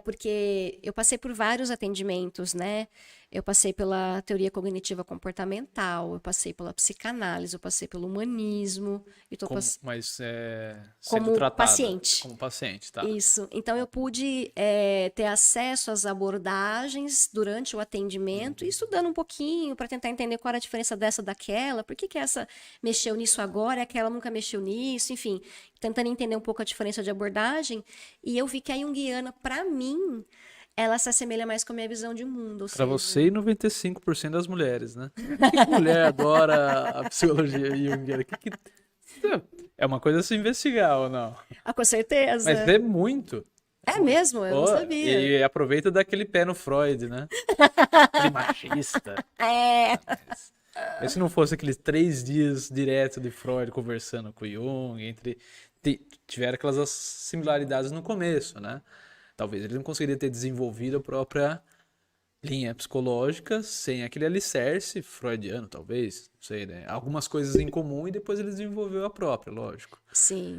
Porque eu passei por vários atendimentos, né? Eu passei pela teoria cognitiva comportamental, eu passei pela psicanálise, eu passei pelo humanismo. Mas como tratada, paciente. Como paciente, tá. Isso. Então, eu pude ter acesso às abordagens durante o atendimento, e estudando um pouquinho para tentar entender qual era a diferença dessa daquela, por que essa mexeu nisso agora e aquela nunca mexeu nisso, enfim, tentando entender um pouco a diferença de abordagem. E eu vi que a junguiana, para mim, ela se assemelha mais com a minha visão de mundo. Para você e 95% das mulheres, né? Por que mulher adora a psicologia junguiana? É uma coisa a se investigar ou não? Com certeza. Mas é muito. É mesmo? Eu não sabia. E aproveita daquele pé no Freud, né? Aquele machista. Mas se não fosse aqueles 3 dias direto de Freud conversando com o Jung, tiveram aquelas similaridades no começo, né? Talvez ele não conseguiria ter desenvolvido a própria linha psicológica sem aquele alicerce freudiano, talvez. Não sei, né? Algumas coisas em comum e depois ele desenvolveu a própria, lógico. Sim.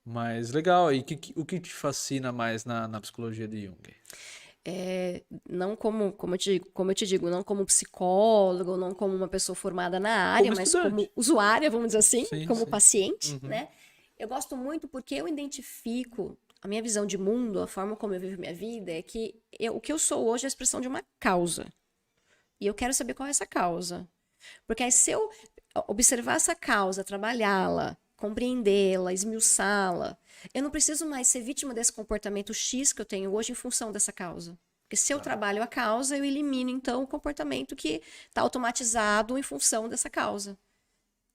Mas legal. E o que te fascina mais na psicologia de Jung? Não como eu te digo, não como psicólogo, não como uma pessoa formada na área, mas como usuária, vamos dizer assim, como paciente, né? Eu gosto muito porque eu identifico a minha visão de mundo, a forma como eu vivo minha vida, é que o que eu sou hoje é a expressão de uma causa. E eu quero saber qual é essa causa. Porque aí, se eu observar essa causa, trabalhá-la, compreendê-la, esmiuçá-la, eu não preciso mais ser vítima desse comportamento X que eu tenho hoje em função dessa causa. Porque se eu trabalho a causa, eu elimino, então, o comportamento que está automatizado em função dessa causa.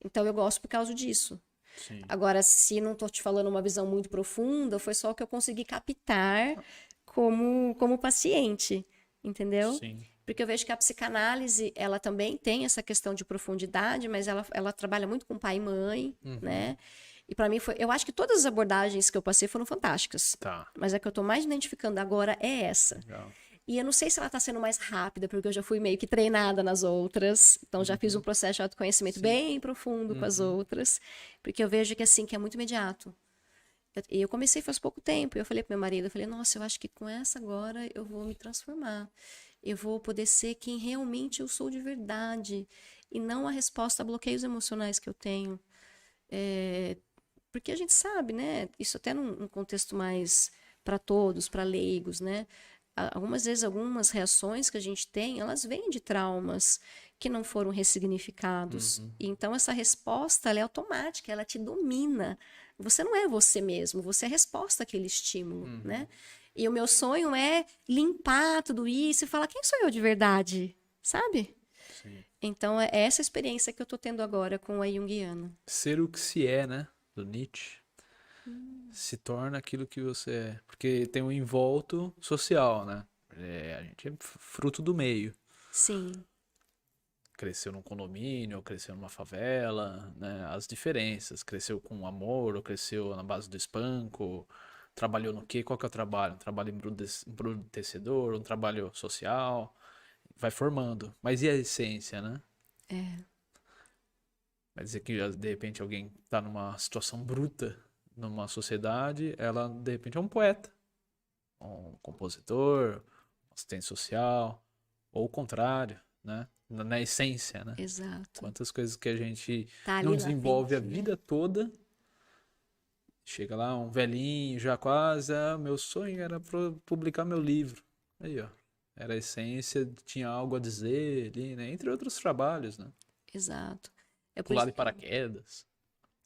Então, eu gosto por causa disso. Sim, Agora, se não estou te falando uma visão muito profunda, foi só o que eu consegui captar como paciente, entendeu? sim. Porque eu vejo que a psicanálise, ela também tem essa questão de profundidade, mas ela trabalha muito com pai e mãe, Uhum. né? E para mim eu acho que todas as abordagens que eu passei foram fantásticas. Tá, Mas a que eu tô mais identificando agora é essa. legal. E eu não sei se ela tá sendo mais rápida, porque eu já fui meio que treinada nas outras. Então já fiz um Uhum. processo de autoconhecimento Sim. bem profundo com as Uhum. outras. Porque eu vejo que assim, que é muito imediato. E eu comecei faz pouco tempo. Eu falei pro meu marido, eu falei, nossa, eu acho que com essa agora eu vou me transformar. Eu vou poder ser quem realmente eu sou de verdade. E não a resposta a bloqueios emocionais que eu tenho. É, porque a gente sabe, né? Isso até num contexto mais para todos, para leigos, né? Algumas vezes, algumas reações que a gente tem, elas vêm de traumas que não foram ressignificados. Uhum. E então, essa resposta, ela é automática, ela te domina. Você não é você mesmo, você é a resposta àquele estímulo, né? Uhum. E o meu sonho é limpar tudo isso e falar quem sou eu de verdade, sabe? Sim. Então, é essa experiência que eu tô tendo agora com a Junguiana. Ser o que se é, né? Do Nietzsche. Se torna aquilo que você é. Porque tem um envolto social, né? A gente é fruto do meio. Sim, Cresceu num condomínio, ou cresceu numa favela, né? As diferenças. Cresceu com amor, ou cresceu na base do espanco. Trabalhou no quê? Qual que é o trabalho? Um trabalho embrutecedor, um trabalho social. Vai formando. Mas e a essência, né? é, Vai dizer que de repente alguém tá numa situação bruta numa sociedade, ela de repente é um poeta, um compositor, um assistente social, ou o contrário, né? Na essência, né? exato. Quantas coisas que a gente Tá não ali desenvolve a latente, né? vida toda, chega lá um velhinho já quase, meu sonho era publicar meu livro. Aí, ó, era a essência, tinha algo a dizer ali, né? Entre outros trabalhos, né? Exato. É por Pular isso. de paraquedas.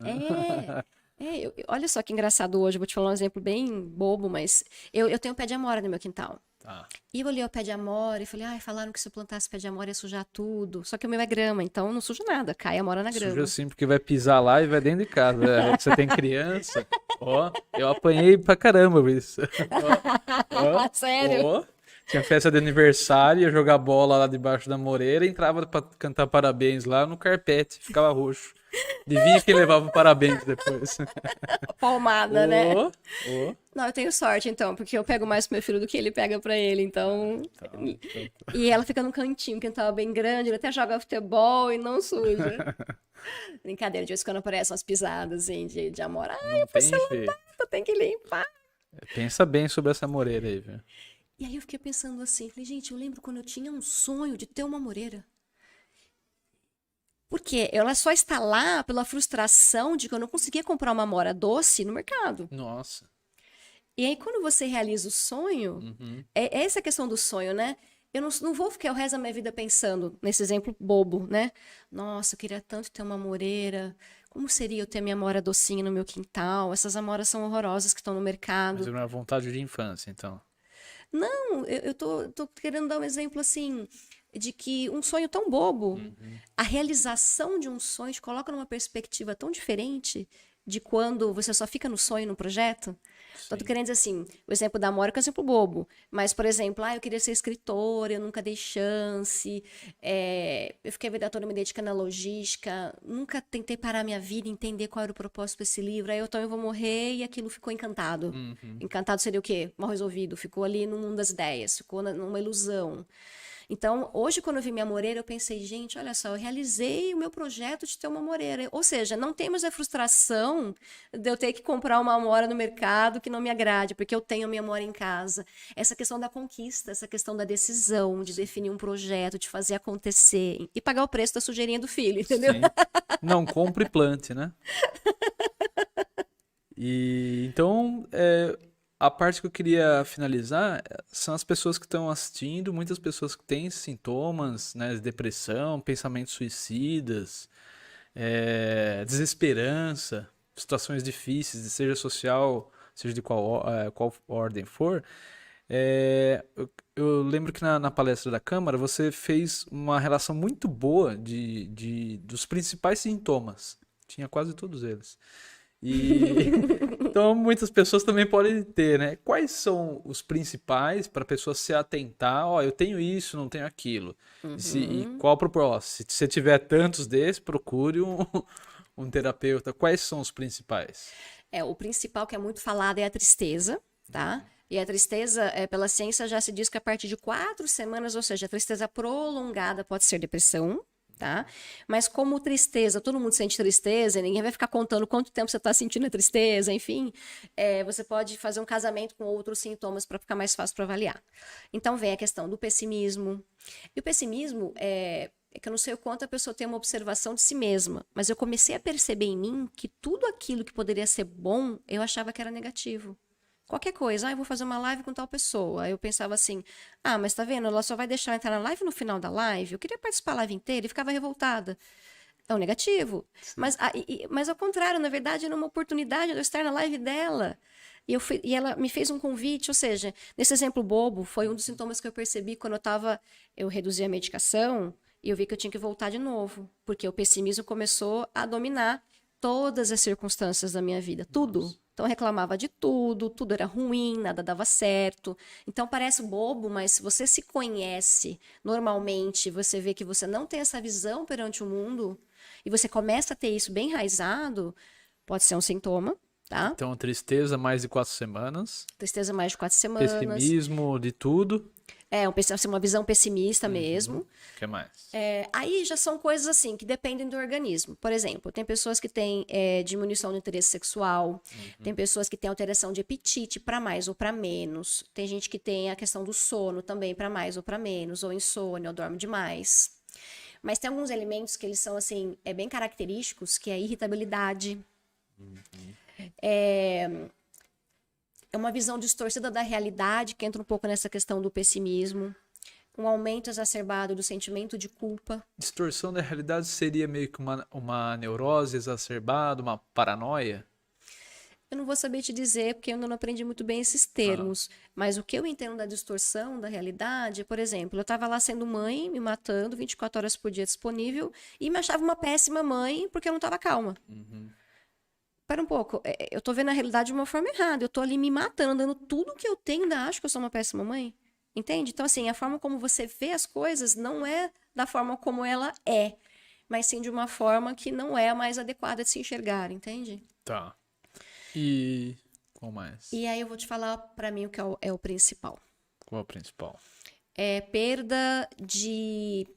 É. Olha só que engraçado hoje. Eu vou te falar um exemplo bem bobo, mas eu tenho um pé de amora no meu quintal. Tá. E eu olhei o pé de amora e falei, ai, falaram que se eu plantasse pé de amora ia sujar tudo. Só que o meu é grama, então não suja nada, cai a amora na Suja grama. assim porque vai pisar lá e vai dentro de casa. É, você tem criança. Ó, eu apanhei pra caramba por isso. Ó, Sério? ó. Tinha festa de aniversário, ia jogar bola lá debaixo da moreira, entrava pra cantar parabéns lá no carpete, ficava roxo. Adivinha quem levava o parabéns depois? Palmada, né? Ô, ô. Não, eu tenho sorte então, porque eu pego mais pro meu filho do que ele pega pra ele, então. Então, E ela fica num cantinho, que tava bem grande, ele até joga futebol e não suja. Brincadeira, de vez em quando aparecem umas pisadas assim, de amor. Ai, não a tem jeito. porcelanato, tem que limpar. Pensa bem sobre essa moreira aí, viu? E aí eu fiquei pensando assim, falei, gente, eu lembro quando eu tinha um sonho de ter uma moreira. Porque ela só está lá pela frustração de que eu não conseguia comprar uma amora doce no mercado. Nossa. E aí, quando você realiza o sonho, Uhum. é essa a questão do sonho, né? Eu não vou ficar o resto da minha vida pensando nesse exemplo bobo, né? Nossa, eu queria tanto ter uma amoreira. Como seria eu ter minha amora docinha no meu quintal? Essas amoras são horrorosas que estão no Mas mercado. é uma vontade de infância, então. Não, eu tô querendo dar um exemplo assim, de que um sonho tão bobo, Uhum. a realização de um sonho te coloca numa perspectiva tão diferente de quando você só fica no sonho, no projeto. Então, tô Sim. querendo dizer assim, o exemplo da Amora é um exemplo bobo, mas, por exemplo, eu queria ser escritora, eu nunca dei chance, eu fiquei a vida toda me dedicando à logística, nunca tentei parar minha vida e entender qual era o propósito desse livro, aí eu vou morrer e aquilo ficou encantado. Uhum. Encantado seria o quê? Mal resolvido, ficou ali no mundo das ideias, ficou numa ilusão. Então, hoje, quando eu vi minha moreira, eu pensei, gente, olha só, eu realizei o meu projeto de ter uma moreira. Ou seja, não temos a frustração de eu ter que comprar uma amora no mercado que não me agrade, porque eu tenho a minha amora em casa. Essa questão da conquista, essa questão da decisão, de definir um projeto, de fazer acontecer e pagar o preço da sujeirinha do filho, entendeu? Sim. Não compre e plante, né? E então, a parte que eu queria finalizar são as pessoas que estão assistindo, muitas pessoas que têm sintomas, né, de depressão, pensamentos suicidas, desesperança, situações difíceis, seja social, seja de qual ordem for. Eu lembro que na palestra da Câmara você fez uma relação muito boa dos principais sintomas. tinha quase todos eles. E então muitas pessoas também podem ter, né? Quais são os principais para a pessoa se atentar? Ó, eu tenho isso, não tenho aquilo. E qual o propósito? Se você tiver tantos desses, procure um terapeuta. Quais são os principais? O principal que é muito falado é a tristeza, tá? E a tristeza, pela ciência, já se diz que a partir de 4 semanas, ou seja, a tristeza prolongada pode ser depressão, tá? Mas como tristeza, todo mundo sente tristeza, ninguém vai ficar contando quanto tempo você está sentindo a tristeza, enfim, você pode fazer um casamento com outros sintomas para ficar mais fácil para avaliar. Então vem a questão do pessimismo. E o pessimismo é que eu não sei o quanto a pessoa tem uma observação de si mesma, mas eu comecei a perceber em mim que tudo aquilo que poderia ser bom, eu achava que era negativo. Qualquer coisa, eu vou fazer uma live com tal pessoa. Aí eu pensava assim, mas tá vendo, ela só vai deixar eu entrar na live no final da live? Eu queria participar da live inteira e ficava revoltada. É um negativo. Mas ao contrário, na verdade, era uma oportunidade de eu estar na live dela. E ela me fez um convite, ou seja, nesse exemplo bobo, foi um dos sintomas que eu percebi quando eu reduzi a medicação e eu vi que eu tinha que voltar de novo, porque o pessimismo começou a dominar todas as circunstâncias da minha vida, tudo. Então eu reclamava de tudo, tudo era ruim, nada dava certo. Então parece bobo, mas se você se conhece normalmente, você vê que você não tem essa visão perante o mundo e você começa a ter isso bem enraizado, pode ser um sintoma, tá? Então, tristeza mais de 4 semanas. Tristeza mais de 4 semanas. Pessimismo de tudo. Uma visão pessimista mesmo. O que mais? Aí já são coisas assim que dependem do organismo. Por exemplo, tem pessoas que têm diminuição do interesse sexual, tem pessoas que têm alteração de apetite para mais ou para menos, tem gente que tem a questão do sono também para mais ou para menos, ou insônia, ou dorme demais. Mas tem alguns elementos que eles são assim, bem característicos, que é a irritabilidade. É uma visão distorcida da realidade, que entra um pouco nessa questão do pessimismo. Um aumento exacerbado do sentimento de culpa. Distorção da realidade seria meio que uma neurose exacerbada, uma paranoia? Eu não vou saber te dizer, porque eu ainda não aprendi muito bem esses termos. Mas o que eu entendo da distorção da realidade, por exemplo, eu estava lá sendo mãe, me matando, 24 horas por dia disponível, e me achava uma péssima mãe porque eu não estava calma. Espera um pouco, eu tô vendo a realidade de uma forma errada, eu tô ali me matando, dando tudo que eu tenho, ainda acho que eu sou uma péssima mãe. Entende? Então, assim, a forma como você vê as coisas não é da forma como ela é, mas sim de uma forma que não é a mais adequada de se enxergar, entende? Tá. E qual mais? E aí eu vou te falar pra mim o que é o principal. Qual é o principal? É perda de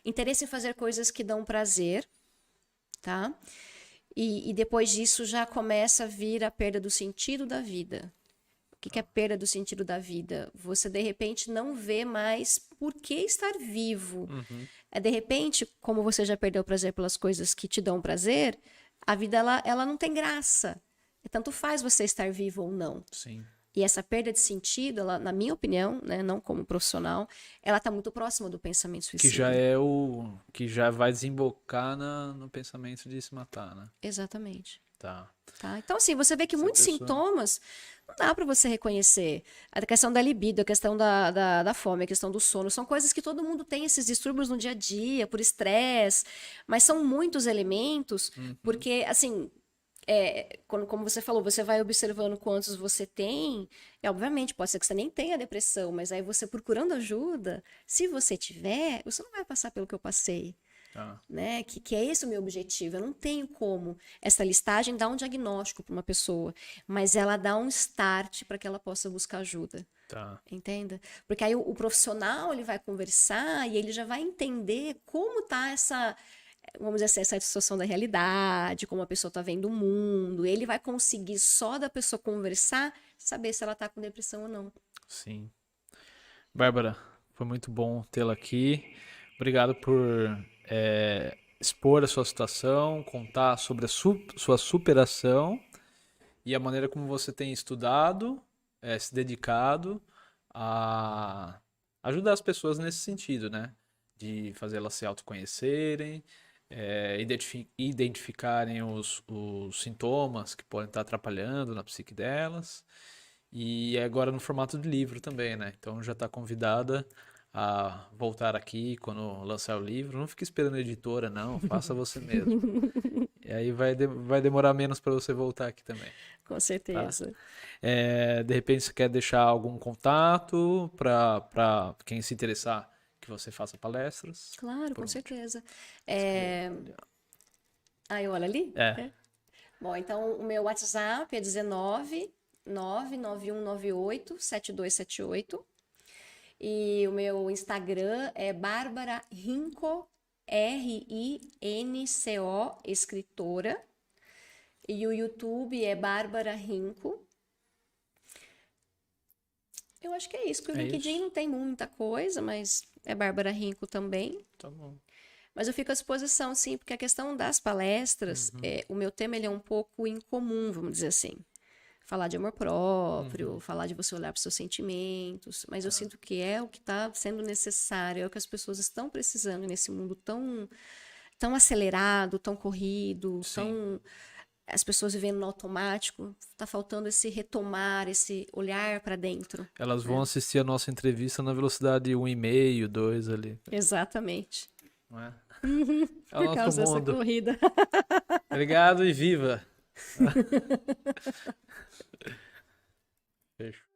interesse em fazer coisas que dão prazer, tá? E depois disso já começa a vir a perda do sentido da vida. O que é perda do sentido da vida? Você, de repente, não vê mais por que estar vivo. De repente, como você já perdeu o prazer pelas coisas que te dão prazer, a vida ela não tem graça. Tanto faz você estar vivo ou não. Sim. E essa perda de sentido, ela, na minha opinião, né, não como profissional, ela está muito próxima do pensamento suicida. Que já vai desembocar no pensamento de se matar, né? Exatamente. Tá. Então, assim, você vê que muitos sintomas não dá para você reconhecer. A questão da libido, a questão da fome, a questão do sono, são coisas que todo mundo tem esses distúrbios no dia a dia, por estresse, mas são muitos elementos, porque, assim, como você falou, você vai observando quantos você tem, obviamente, pode ser que você nem tenha depressão, mas aí você procurando ajuda, se você tiver, você não vai passar pelo que eu passei. Né? Que é esse o meu objetivo. Eu não tenho como essa listagem dar um diagnóstico para uma pessoa, mas ela dá um start para que ela possa buscar ajuda. Entenda? Porque aí o profissional ele vai conversar e ele já vai entender como tá essa, vamos dizer assim, essa distorção da realidade, como a pessoa está vendo o mundo. Ele vai conseguir só da pessoa conversar saber se ela está com depressão ou não. Sim. Bárbara, foi muito bom tê-la aqui. Obrigado por expor a sua situação, contar sobre a sua superação e a maneira como você tem estudado, se dedicado a ajudar as pessoas nesse sentido, né? De fazer elas se autoconhecerem, identificarem os sintomas que podem estar atrapalhando na psique delas. E agora no formato de livro também, né? Então já está convidada a voltar aqui quando lançar o livro. Não fique esperando a editora, não. Faça você mesmo. E aí vai demorar menos para você voltar aqui também. Com certeza. De repente você quer deixar algum contato para quem se interessar que você faça palestras? Claro, Por com onde? certeza. Escreva É... ali, ó. Ah, eu olho ali? É. Bom, então o meu WhatsApp é 19 99198 7278. E o meu Instagram é Bárbara Rinco, Rinco, escritora. E o YouTube é Bárbara Rinco. Eu acho que é isso, porque o É LinkedIn isso? não tem muita coisa, mas é Bárbara Rinco também. Tá bom. Mas eu fico à disposição, sim, porque a questão das palestras, o meu tema ele é um pouco incomum, vamos dizer assim. Falar de amor próprio, falar de você olhar para os seus sentimentos, mas eu sinto que é o que está sendo necessário, é o que as pessoas estão precisando nesse mundo tão acelerado, tão corrido, Sim. as pessoas vivendo no automático. Está faltando esse retomar, esse olhar para dentro. Elas vão assistir a nossa entrevista na velocidade 1,5, 2 ali, Exatamente. não é? É o Por nosso causa dessa mundo. corrida. Obrigado e viva! Fechou.